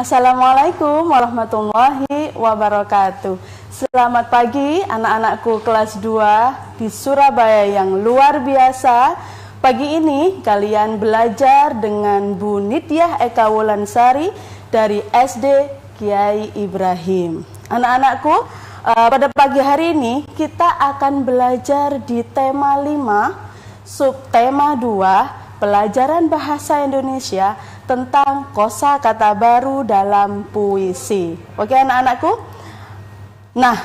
Assalamualaikum warahmatullahi wabarakatuh. Selamat pagi anak-anakku kelas 2 di Surabaya yang luar biasa. Pagi ini kalian belajar dengan Bu Nityah Eka Wulansari dari SD Kiai Ibrahim. Anak-anakku, pada pagi hari ini kita akan belajar di tema 5, subtema 2, pelajaran bahasa Indonesia tentang kosakata baru dalam puisi. Oke anak-anakku? Nah,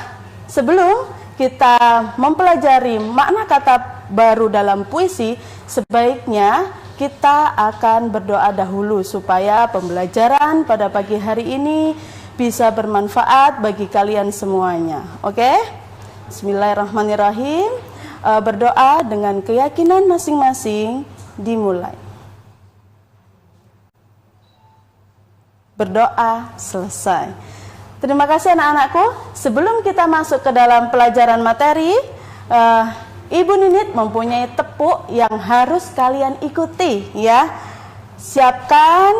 sebelum kita mempelajari makna kata baru dalam puisi, sebaiknya kita akan berdoa dahulu supaya pembelajaran pada pagi hari ini bisa bermanfaat bagi kalian semuanya. Oke? Bismillahirrahmanirrahim. Berdoa dengan keyakinan masing-masing, dimulai. Berdoa selesai. Terima kasih anak-anakku. Sebelum kita masuk ke dalam pelajaran materi, Ibu Ninit mempunyai tepuk yang harus kalian ikuti ya. Siapkan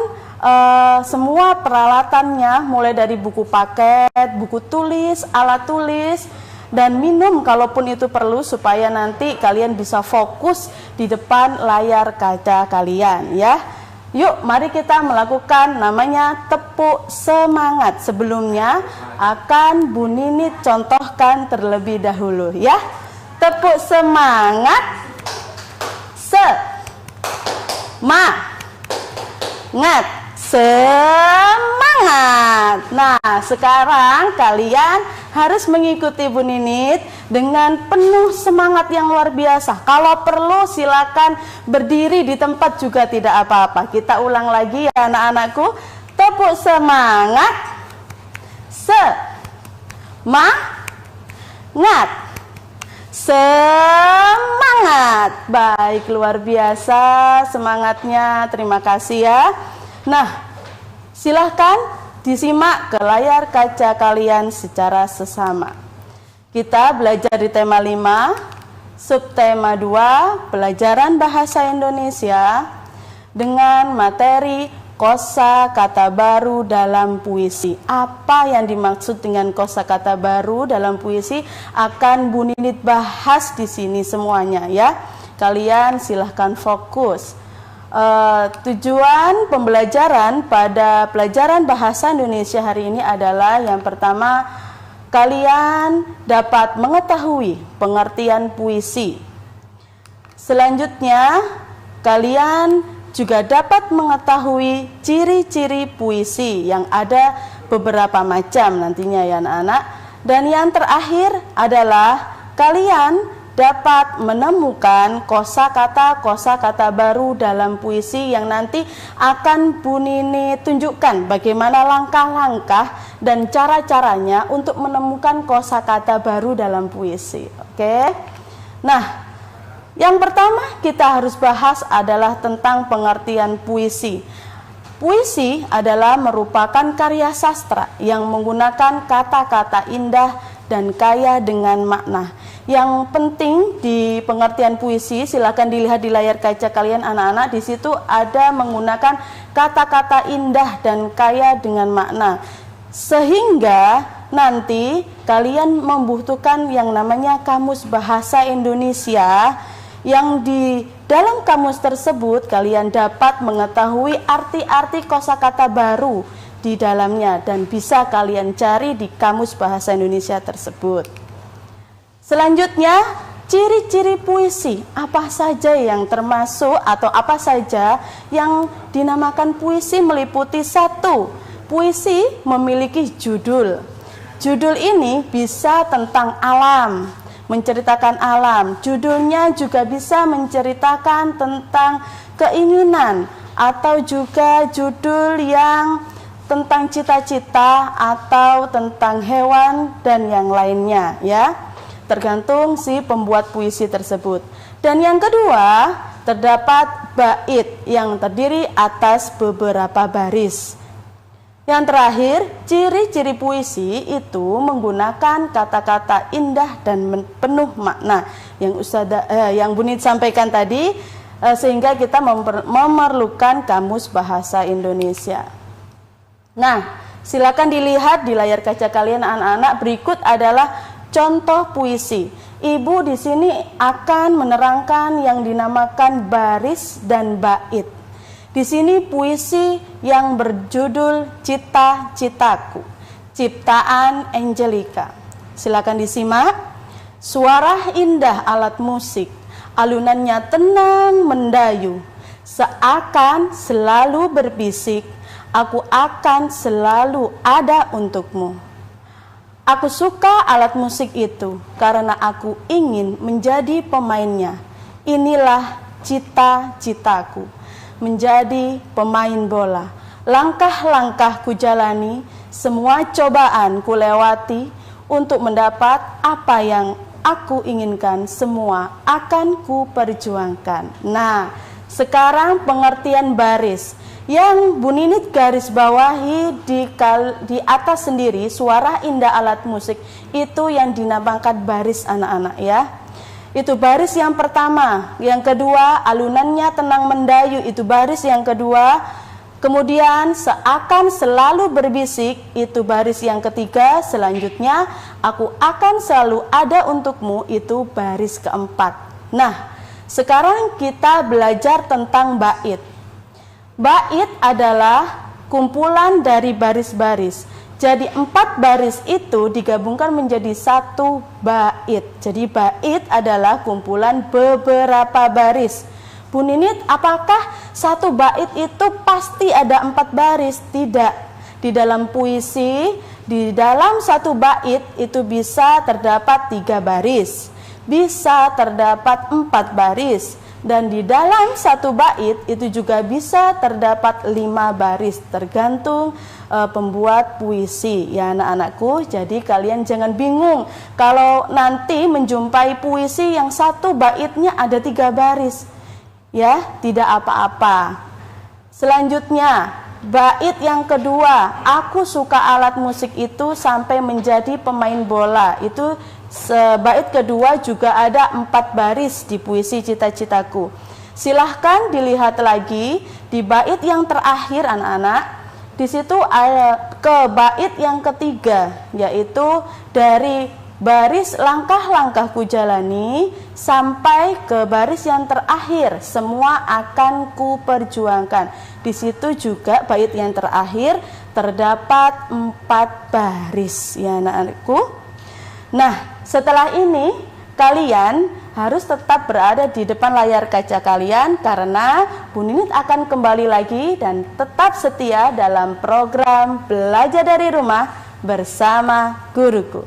semua peralatannya, mulai dari buku paket, buku tulis, alat tulis, dan minum kalaupun itu perlu supaya nanti kalian bisa fokus di depan layar kaca kalian ya. Yuk, mari kita melakukan namanya tepuk semangat. Sebelumnya akan Bu Ninit contohkan terlebih dahulu ya. Tepuk semangat. Semangat. Semangat. Nah, sekarang kalian harus mengikuti Bu Ninit dengan penuh semangat yang luar biasa. Kalau perlu silakan berdiri di tempat juga tidak apa-apa. Kita ulang lagi ya anak-anakku. Tepuk semangat. Semangat. Semangat. Baik, luar biasa semangatnya. Terima kasih ya. Nah, silahkan disimak ke layar kaca kalian secara sesama. Kita belajar di tema 5, subtema 2, pelajaran bahasa Indonesia dengan materi kosakata baru dalam puisi. Apa yang dimaksud dengan kosakata baru dalam puisi akan Bu Ninit bahas di sini semuanya ya. Kalian silahkan fokus. Tujuan pembelajaran pada pelajaran bahasa Indonesia hari ini adalah yang pertama, kalian dapat mengetahui pengertian puisi. Selanjutnya, kalian juga dapat mengetahui ciri-ciri puisi yang ada beberapa macam nantinya ya anak-anak. Dan yang terakhir adalah kalian dapat menemukan kosakata baru dalam puisi yang nanti akan Bu Ninit tunjukkan bagaimana langkah-langkah dan cara-caranya untuk menemukan kosakata baru dalam puisi. Oke. Nah, yang pertama kita harus bahas adalah tentang pengertian puisi. Puisi adalah merupakan karya sastra yang menggunakan kata-kata indah dan kaya dengan makna. Yang penting di pengertian puisi, silakan dilihat di layar kaca kalian anak-anak. Di situ ada menggunakan kata-kata indah dan kaya dengan makna. Sehingga nanti kalian membutuhkan yang namanya kamus bahasa Indonesia, yang di dalam kamus tersebut kalian dapat mengetahui arti-arti kosakata baru di dalamnya dan bisa kalian cari di kamus bahasa Indonesia tersebut. Selanjutnya, ciri-ciri puisi. Apa saja yang termasuk atau apa saja yang dinamakan puisi meliputi 1. Puisi memiliki judul. Judul ini bisa tentang alam, menceritakan alam. Judulnya juga bisa menceritakan tentang keinginan atau juga judul yang tentang cita-cita atau tentang hewan dan yang lainnya ya. Tergantung si pembuat puisi tersebut. Dan yang kedua, terdapat bait yang terdiri atas beberapa baris. Yang terakhir, ciri-ciri puisi itu menggunakan kata-kata indah dan penuh makna yang Bu Ninit sampaikan tadi, sehingga kita memerlukan kamus bahasa Indonesia. Nah, silakan dilihat di layar kaca kalian anak-anak. Berikut adalah contoh puisi. Ibu di sini akan menerangkan yang dinamakan baris dan bait. Di sini puisi yang berjudul Cita-Citaku, ciptaan Angelica. Silakan disimak. Suara indah alat musik, alunannya tenang mendayu, seakan selalu berbisik, aku akan selalu ada untukmu. Aku suka alat musik itu karena aku ingin menjadi pemainnya. Inilah cita-citaku, menjadi pemain bola. Langkah-langkah ku jalani, semua cobaan ku lewati untuk mendapat apa yang aku inginkan, semua akan ku perjuangkan. Nah, sekarang pengertian baris. Yang Bu Ninit garis bawahi di atas sendiri, suara indah alat musik itu yang dinamakan baris anak-anak ya. Itu baris yang pertama. Yang kedua, alunannya tenang mendayu, itu baris yang kedua. Kemudian seakan selalu berbisik, itu baris yang ketiga. Selanjutnya, aku akan selalu ada untukmu, itu baris keempat. Nah, sekarang kita belajar tentang bait. Bait adalah kumpulan dari baris-baris. Jadi 4 baris itu digabungkan menjadi 1 bait. Jadi bait adalah kumpulan beberapa baris. Bu Ninit, apakah 1 bait itu pasti ada 4 baris? Tidak. Di dalam puisi, di dalam 1 bait itu bisa terdapat 3 baris, bisa terdapat 4 baris, dan di dalam 1 bait itu juga bisa terdapat 5 baris, tergantung pembuat puisi ya anak-anakku. Jadi kalian jangan bingung kalau nanti menjumpai puisi yang 1 baitnya ada 3 baris, ya tidak apa-apa. Selanjutnya bait yang kedua, aku suka alat musik itu sampai menjadi pemain bola. Itu bait kedua juga ada 4 baris di puisi Cita-Citaku. Silahkan dilihat lagi di bait yang terakhir anak-anak. Di situ ada ke bait yang ketiga, yaitu dari baris langkah-langkah ku jalani sampai ke baris yang terakhir, semua akan ku perjuangkan. Di situ juga bait yang terakhir terdapat 4 baris ya anak-anakku. Nah, setelah ini kalian harus tetap berada di depan layar kaca kalian karena Bu Ninit akan kembali lagi dan tetap setia dalam program Belajar dari Rumah bersama Guruku.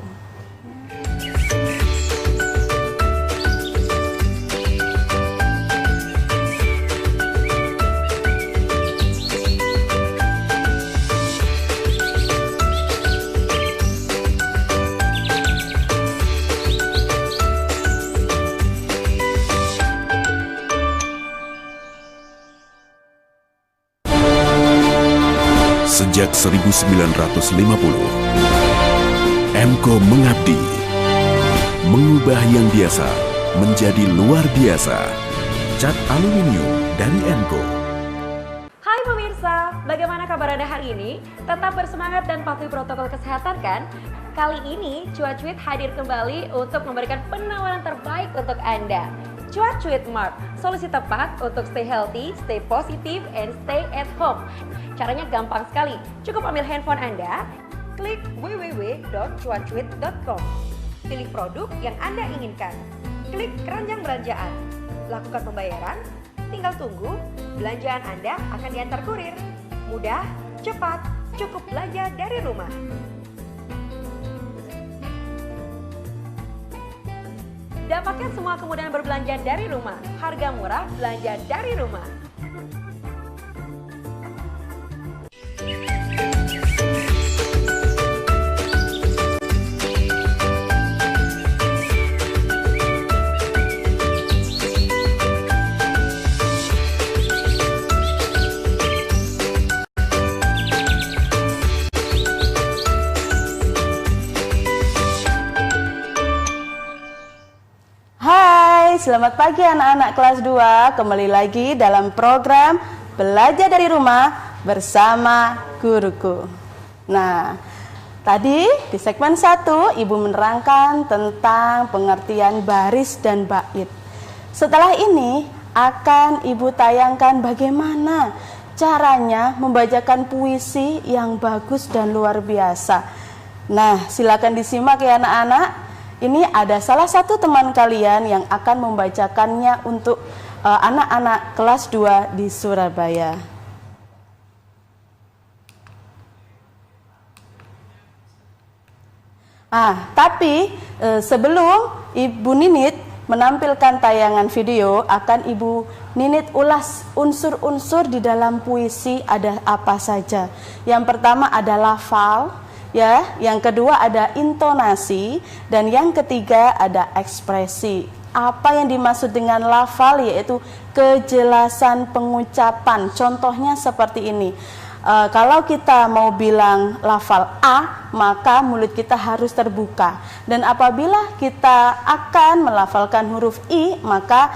Sejak 1950, Emco mengabdi, mengubah yang biasa menjadi luar biasa. Cat aluminium dari Emco. Hai pemirsa, bagaimana kabar Anda hari ini? Tetap bersemangat dan patuhi protokol kesehatan kan? Kali ini Cuacuit hadir kembali untuk memberikan penawaran terbaik untuk Anda. Cuacuit Mart, solusi tepat untuk stay healthy, stay positive, and stay at home. Caranya gampang sekali, cukup ambil handphone Anda, klik www.cuacuit.com, pilih produk yang Anda inginkan, klik keranjang belanjaan, lakukan pembayaran, tinggal tunggu, belanjaan Anda akan diantar kurir. Mudah, cepat, cukup belanja dari rumah. Dapatkan semua kemudahan berbelanja dari rumah, harga murah, belanja dari rumah. Selamat pagi anak-anak kelas 2, kembali lagi dalam program Belajar dari Rumah bersama Guruku. Nah, tadi di segmen 1 Ibu menerangkan tentang pengertian baris dan bait. Setelah ini akan Ibu tayangkan bagaimana caranya membacakan puisi yang bagus dan luar biasa. Nah, silakan disimak ya anak-anak. Ini ada salah satu teman kalian yang akan membacakannya untuk anak-anak kelas 2 di Surabaya. Tapi sebelum Ibu Ninit menampilkan tayangan video, akan Ibu Ninit ulas unsur-unsur di dalam puisi ada apa saja. Yang pertama ada lafal, ya, yang kedua ada intonasi, dan yang ketiga ada ekspresi. Apa yang dimaksud dengan lafal? Yaitu kejelasan pengucapan. Contohnya seperti ini. Kalau kita mau bilang lafal A, maka mulut kita harus terbuka. Dan apabila kita akan melafalkan huruf I, maka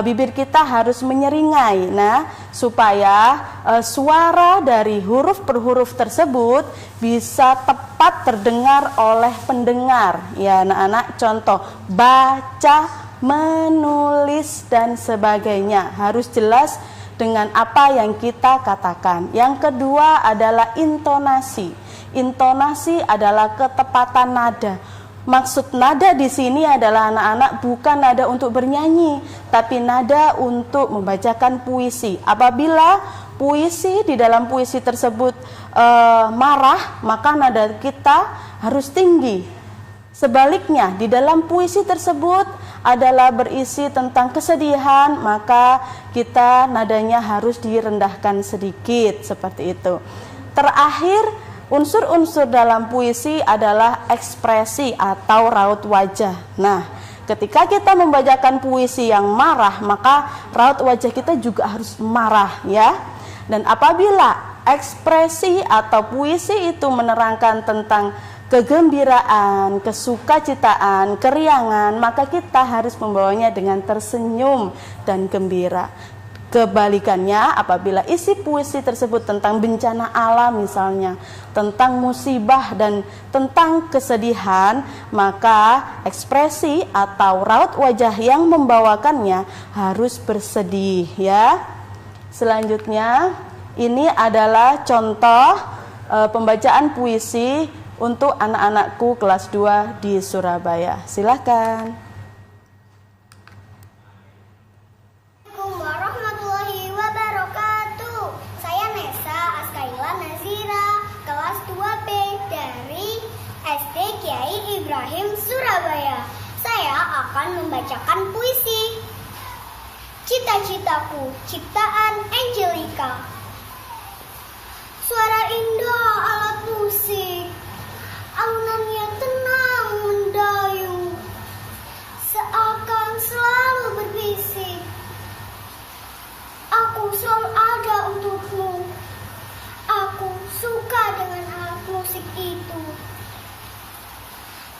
bibir kita harus menyeringai. Nah, supaya suara dari huruf per huruf tersebut bisa tepat terdengar oleh pendengar. Ya, anak-anak, contoh baca, menulis, dan sebagainya harus jelas dengan apa yang kita katakan. Yang kedua adalah intonasi. Intonasi adalah ketepatan nada. Maksud nada di sini adalah anak-anak bukan nada untuk bernyanyi, tapi nada untuk membacakan puisi. Apabila puisi di dalam puisi tersebut marah, maka nada kita harus tinggi. Sebaliknya, di dalam puisi tersebut adalah berisi tentang kesedihan, maka kita nadanya harus direndahkan sedikit, seperti itu. Terakhir, unsur-unsur dalam puisi adalah ekspresi atau raut wajah. Nah, ketika kita membacakan puisi yang marah, maka raut wajah kita juga harus marah, ya. Dan apabila ekspresi atau puisi itu menerangkan tentang kegembiraan, kesukacitaan, keriangan, maka kita harus membawanya dengan tersenyum dan gembira. Kebalikannya, apabila isi puisi tersebut tentang bencana alam misalnya, tentang musibah dan tentang kesedihan, maka ekspresi atau raut wajah yang membawakannya harus bersedih, ya. Selanjutnya, ini adalah contoh pembacaan puisi untuk anak-anakku kelas 2 di Surabaya. Silakan. Assalamualaikum warahmatullahi wabarakatuh. Saya Nesa Askaila Nazira, kelas 2B dari SD Kiai Ibrahim Surabaya. Saya akan membacakan puisi Cita-citaku, ciptaan Angelika. Suara indah alat musik, alunannya tenang mendayung, seakan selalu berbisik, aku selalu ada untukmu. Aku suka dengan alat musik itu.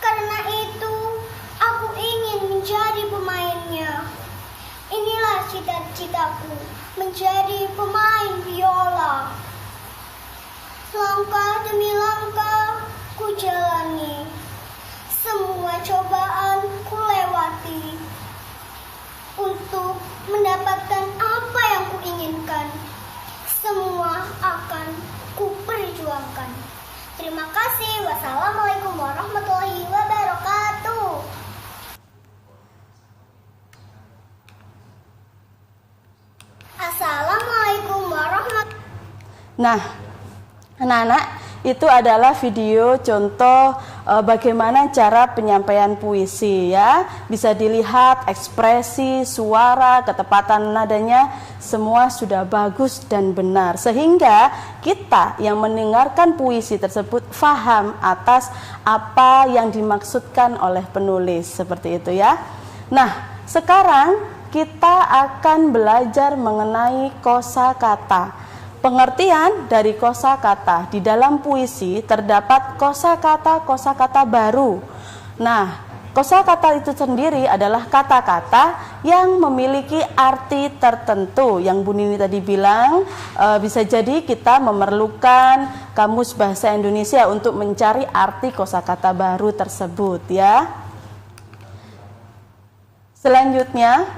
Karena itu, aku ingin menjadi pemainnya. Inilah cita-citaku, menjadi pemain biola. Langkah demi langkah ku jalani, semua cobaan ku lewati, untuk mendapatkan apa yang ku inginkan. Semua akan ku perjuangkan. Terima kasih. Wassalamualaikum warahmatullahi wabarakatuh. Assalamualaikum warahmatullahi wabarakatuh. Nah, anak-anak, itu adalah video contoh bagaimana cara penyampaian puisi, ya. Bisa dilihat ekspresi, suara, ketepatan nadanya semua sudah bagus dan benar, sehingga kita yang mendengarkan puisi tersebut faham atas apa yang dimaksudkan oleh penulis, seperti itu, ya. Nah, sekarang kita akan belajar mengenai kosakata. Pengertian dari kosakata. Di dalam puisi terdapat kosakata baru. Nah, kosakata itu sendiri adalah kata-kata yang memiliki arti tertentu. Yang Bu Nini tadi bilang, bisa jadi kita memerlukan kamus bahasa Indonesia untuk mencari arti kosakata baru tersebut ya. Selanjutnya,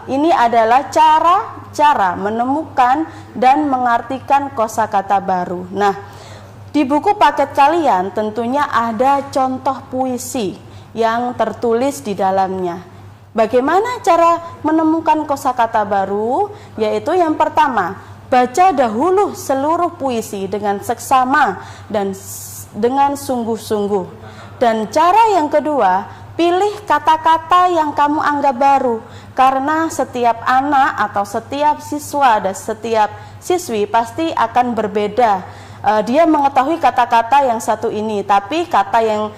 ini adalah cara menemukan dan mengartikan kosakata baru. Nah, di buku paket kalian tentunya ada contoh puisi yang tertulis di dalamnya. Bagaimana cara menemukan kosakata baru? Yaitu yang pertama, baca dahulu seluruh puisi dengan seksama dan dengan sungguh-sungguh. Dan cara yang kedua, pilih kata-kata yang kamu anggap baru. Karena setiap anak atau setiap siswa dan setiap siswi pasti akan berbeda. Dia mengetahui kata-kata yang satu ini, tapi kata yang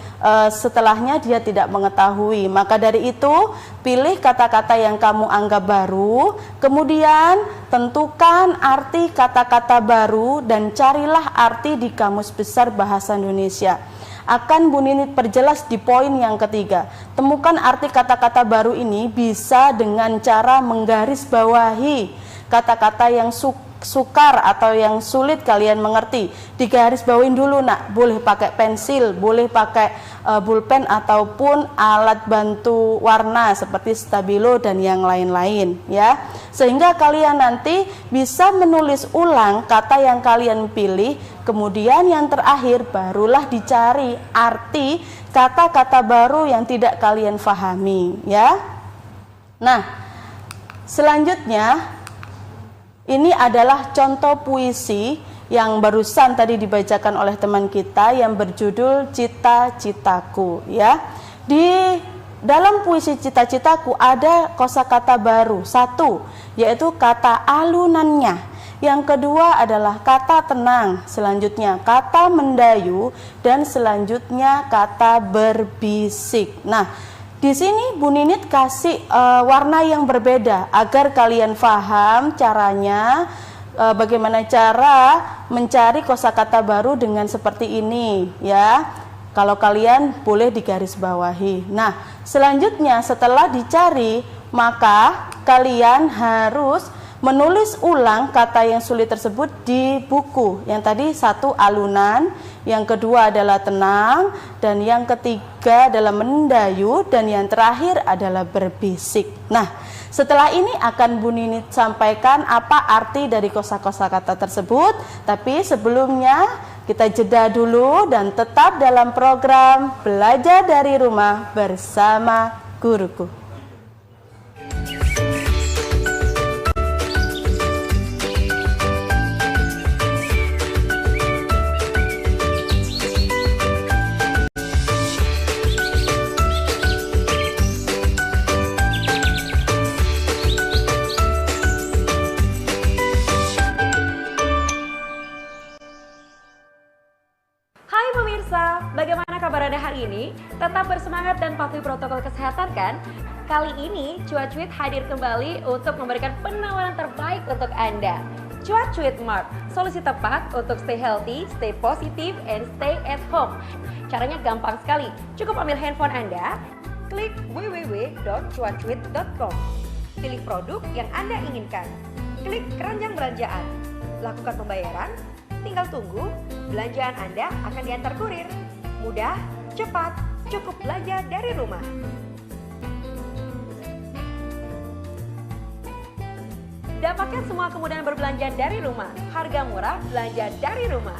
setelahnya dia tidak mengetahui. Maka dari itu, pilih kata-kata yang kamu anggap baru, kemudian tentukan arti kata-kata baru dan carilah arti di Kamus Besar Bahasa Indonesia. Akan Bu Nini perjelas di poin yang ketiga. Temukan arti kata-kata baru ini bisa dengan cara menggarisbawahi kata-kata yang sukar atau yang sulit kalian mengerti. Digarisbawahin dulu nak, boleh pakai pensil, boleh pakai pulpen ataupun alat bantu warna seperti stabilo dan yang lain-lain ya. Sehingga kalian nanti bisa menulis ulang kata yang kalian pilih. Kemudian yang terakhir barulah dicari arti kata-kata baru yang tidak kalian fahami ya. Nah, selanjutnya ini adalah contoh puisi yang barusan tadi dibacakan oleh teman kita yang berjudul Cita-Citaku ya. Di dalam puisi Cita-Citaku ada kosakata baru satu, yaitu kata alunannya. Yang kedua adalah kata tenang, selanjutnya kata mendayu, dan selanjutnya kata berbisik. Nah, di sini Bu Ninit kasih warna yang berbeda agar kalian paham caranya, bagaimana cara mencari kosakata baru dengan seperti ini ya. Kalau kalian boleh digarisbawahi. Nah, selanjutnya setelah dicari, maka kalian harus menulis ulang kata yang sulit tersebut di buku. Yang tadi satu alunan, yang kedua adalah tenang, dan yang ketiga adalah mendayu, dan yang terakhir adalah berbisik. Nah, setelah ini akan Bu Nini sampaikan apa arti dari kosakata tersebut. Tapi sebelumnya kita jeda dulu dan tetap dalam program Belajar dari Rumah bersama Guruku. Bagaimana kabar Anda hari ini? Tetap bersemangat dan patuhi protokol kesehatan kan? Kali ini Cuacuit hadir kembali untuk memberikan penawaran terbaik untuk Anda. Cuacuit Mart, solusi tepat untuk stay healthy, stay positive, and stay at home. Caranya gampang sekali, cukup ambil handphone Anda, klik www.cuacuit.com, pilih produk yang Anda inginkan, klik keranjang belanjaan, lakukan pembayaran, tinggal tunggu, belanjaan Anda akan diantar kurir. Mudah, cepat, cukup belanja dari rumah. Dapatkan semua kemudahan berbelanja dari rumah. Harga murah, belanja dari rumah.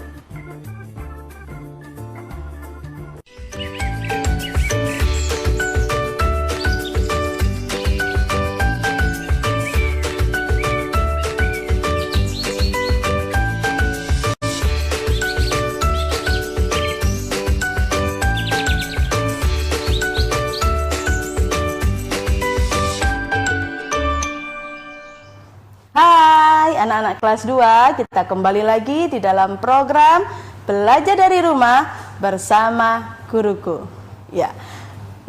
Anak-anak kelas 2, kita kembali lagi di dalam program Belajar dari Rumah bersama Guruku. Ya.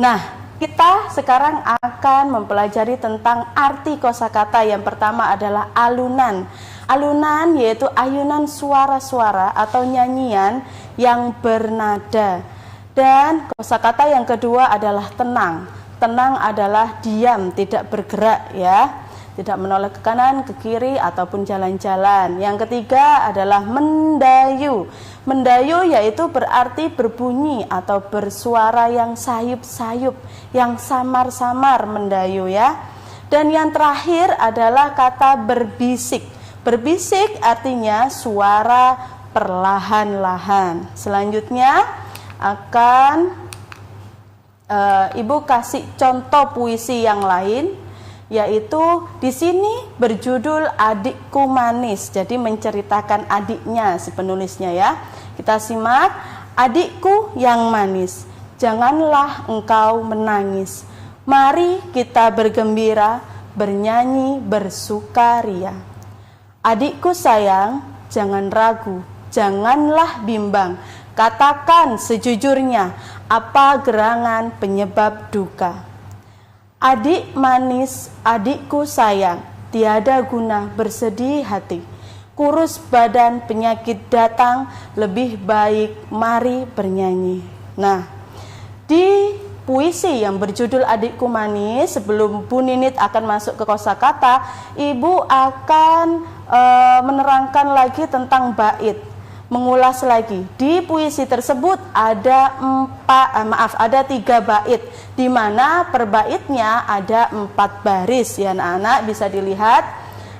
Nah, Kita sekarang akan mempelajari tentang arti kosakata. Yang pertama adalah alunan. Alunan yaitu ayunan suara-suara atau nyanyian yang bernada. Dan kosakata yang kedua adalah tenang. Tenang adalah diam, tidak bergerak ya. Tidak menoleh ke kanan, ke kiri, ataupun jalan-jalan. Yang ketiga adalah mendayu. Mendayu yaitu berarti berbunyi atau bersuara yang sayup-sayup, yang samar-samar, mendayu ya. Dan yang terakhir adalah kata berbisik. Berbisik artinya suara perlahan-lahan. Selanjutnya akan Ibu kasih contoh puisi yang lain, yaitu di sini berjudul Adikku Manis. Jadi menceritakan adiknya si penulisnya ya. Kita simak. Adikku yang manis, janganlah engkau menangis. Mari kita bergembira, bernyanyi, bersukaria. Adikku sayang, jangan ragu, janganlah bimbang. Katakan sejujurnya, apa gerangan penyebab duka. Adik manis, adikku sayang, tiada guna bersedih hati. Kurus badan penyakit datang, lebih baik mari bernyanyi. Nah, di puisi yang berjudul Adikku Manis, sebelum Bu Ninit akan masuk ke kosakata, Ibu akan menerangkan lagi tentang bait. Mengulas lagi. Di puisi tersebut ada ada 3 bait, di mana per baitnya ada 4 baris ya anak-anak, bisa dilihat.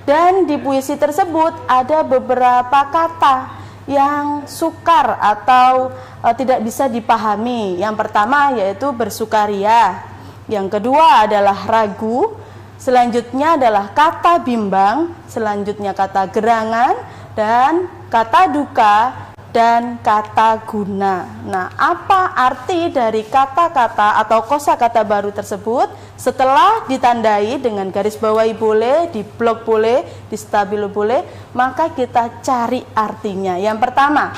Dan di puisi tersebut ada beberapa kata yang sukar atau tidak bisa dipahami. Yang pertama yaitu bersukaria, yang kedua adalah ragu, selanjutnya adalah kata bimbang, selanjutnya kata gerangan, dan kata duka, dan kata guna. Nah, apa arti dari kata-kata atau kosakata baru tersebut? Setelah ditandai dengan garis bawahi boleh, di blok boleh, di stabilo boleh, maka kita cari artinya. Yang pertama,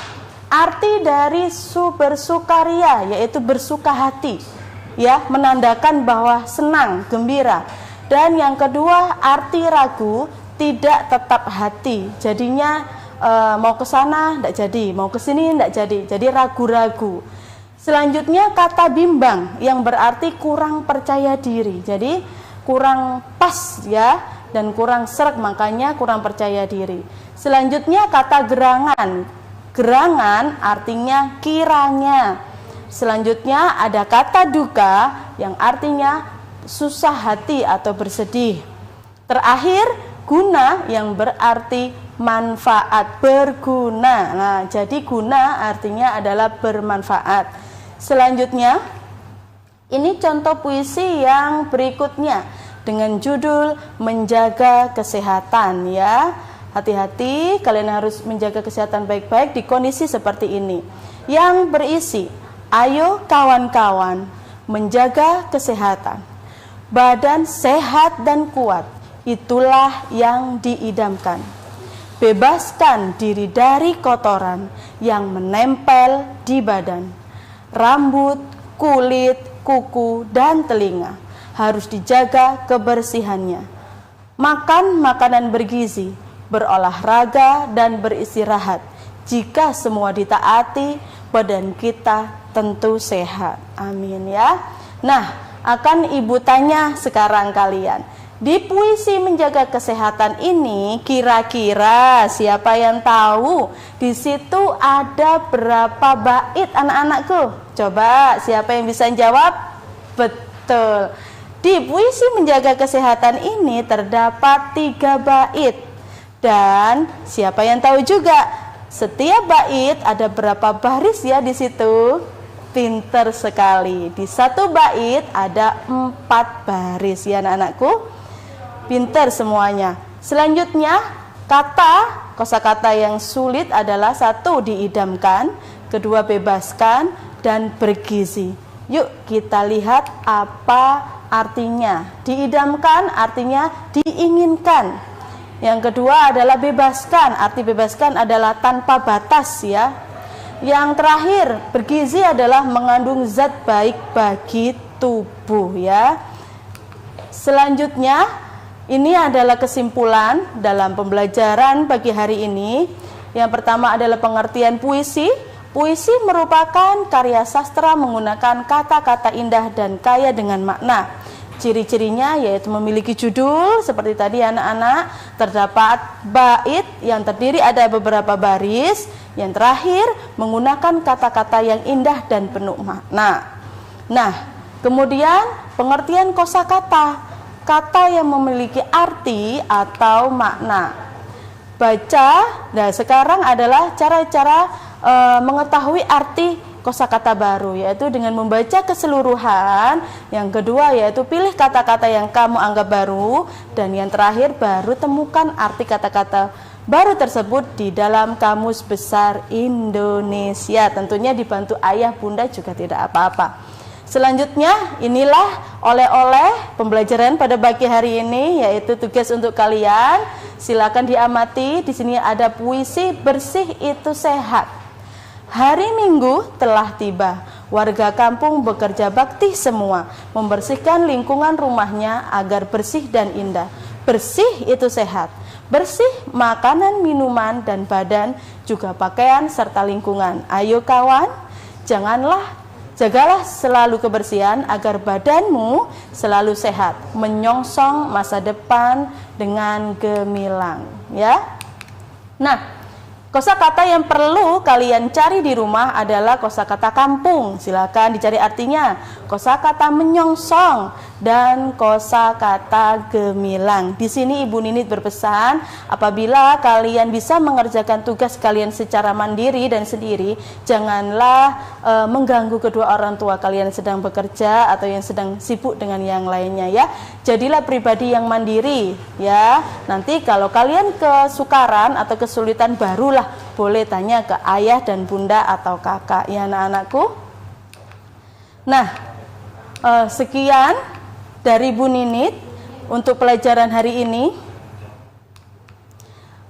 arti dari bersukaria yaitu bersuka hati, ya, menandakan bahwa senang, gembira. Dan yang kedua, arti ragu, tidak tetap hati, jadinya mau ke sana tidak jadi, mau ke sini tidak jadi ragu-ragu. Selanjutnya kata bimbang yang berarti kurang percaya diri, jadi kurang pas ya, dan kurang sreg, makanya kurang percaya diri. Selanjutnya kata gerangan, gerangan artinya kiranya. Selanjutnya ada kata duka yang artinya susah hati atau bersedih. Terakhir guna yang berarti manfaat, berguna. Nah, jadi guna artinya adalah bermanfaat. Selanjutnya, ini contoh puisi yang berikutnya dengan judul Menjaga Kesehatan ya. Hati-hati, kalian harus menjaga kesehatan baik-baik di kondisi seperti ini. Yang berisi, ayo kawan-kawan menjaga kesehatan. Badan sehat dan kuat, itulah yang diidamkan. Bebaskan diri dari kotoran yang menempel di badan. Rambut, kulit, kuku, dan telinga harus dijaga kebersihannya. Makan makanan bergizi, berolahraga, dan beristirahat. Jika semua ditaati, badan kita tentu sehat. Amin ya. Nah, akan Ibu tanya sekarang kalian, di puisi Menjaga Kesehatan ini kira-kira siapa yang tahu di situ ada berapa bait anak-anakku? Coba siapa yang bisa jawab? Betul. Di puisi Menjaga Kesehatan ini terdapat 3 bait. Dan siapa yang tahu juga setiap bait ada berapa baris ya di situ? Pinter sekali. Di satu bait ada 4 baris ya anak-anakku. Pinter semuanya. Selanjutnya kosakata yang sulit adalah 1 diidamkan, kedua bebaskan, dan bergizi. Yuk kita lihat apa artinya. Diidamkan artinya diinginkan. Yang kedua adalah bebaskan. Arti bebaskan adalah tanpa batas ya. Yang terakhir bergizi adalah mengandung zat baik bagi tubuh ya. Selanjutnya ini adalah kesimpulan dalam pembelajaran pagi hari ini. Yang pertama adalah pengertian puisi. Puisi merupakan karya sastra menggunakan kata-kata indah dan kaya dengan makna. Ciri-cirinya yaitu memiliki judul seperti tadi anak-anak, terdapat bait yang terdiri ada beberapa baris, yang terakhir menggunakan kata-kata yang indah dan penuh makna. Nah, kemudian pengertian kosakata, kata yang memiliki arti atau makna. Baca, nah sekarang adalah cara-cara mengetahui arti kosakata baru, yaitu dengan membaca keseluruhan. Yang kedua yaitu pilih kata-kata yang kamu anggap baru, dan yang terakhir baru temukan arti kata-kata baru tersebut di dalam Kamus Besar Indonesia. Tentunya dibantu ayah bunda juga tidak apa-apa. Selanjutnya inilah oleh-oleh pembelajaran pada pagi hari ini, yaitu tugas untuk kalian. Silakan diamati. Di sini ada puisi Bersih Itu Sehat. Hari Minggu telah tiba, warga kampung bekerja bakti semua, membersihkan lingkungan rumahnya agar bersih dan indah. Bersih itu sehat, bersih makanan, minuman, dan badan, juga pakaian serta lingkungan. Ayo kawan, jagalah selalu kebersihan agar badanmu selalu sehat, menyongsong masa depan dengan gemilang. Ya. Nah, kosakata yang perlu kalian cari di rumah adalah kosakata kampung. Silakan dicari artinya. Kosakata menyongsong dan kosakata gemilang. Di sini Ibu Ninit berpesan, apabila kalian bisa mengerjakan tugas kalian secara mandiri dan sendiri, janganlah mengganggu kedua orang tua kalian sedang bekerja atau yang sedang sibuk dengan yang lainnya ya. Jadilah pribadi yang mandiri ya. Nanti kalau kalian kesukaran atau kesulitan, barulah boleh tanya ke ayah dan bunda atau kakak ya anak-anakku. Nah, sekian dari Bu Ninit untuk pelajaran hari ini.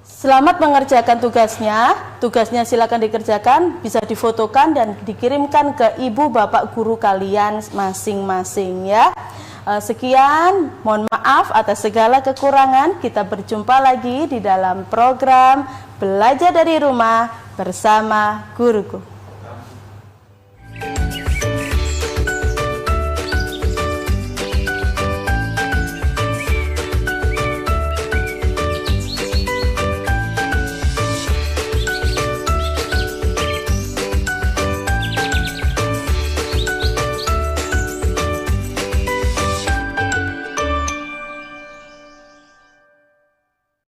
Selamat mengerjakan tugasnya. Tugasnya silakan dikerjakan, bisa difotokan dan dikirimkan ke ibu bapak guru kalian masing-masing ya. Sekian, mohon maaf atas segala kekurangan. Kita berjumpa lagi di dalam program Belajar dari Rumah bersama Guruku.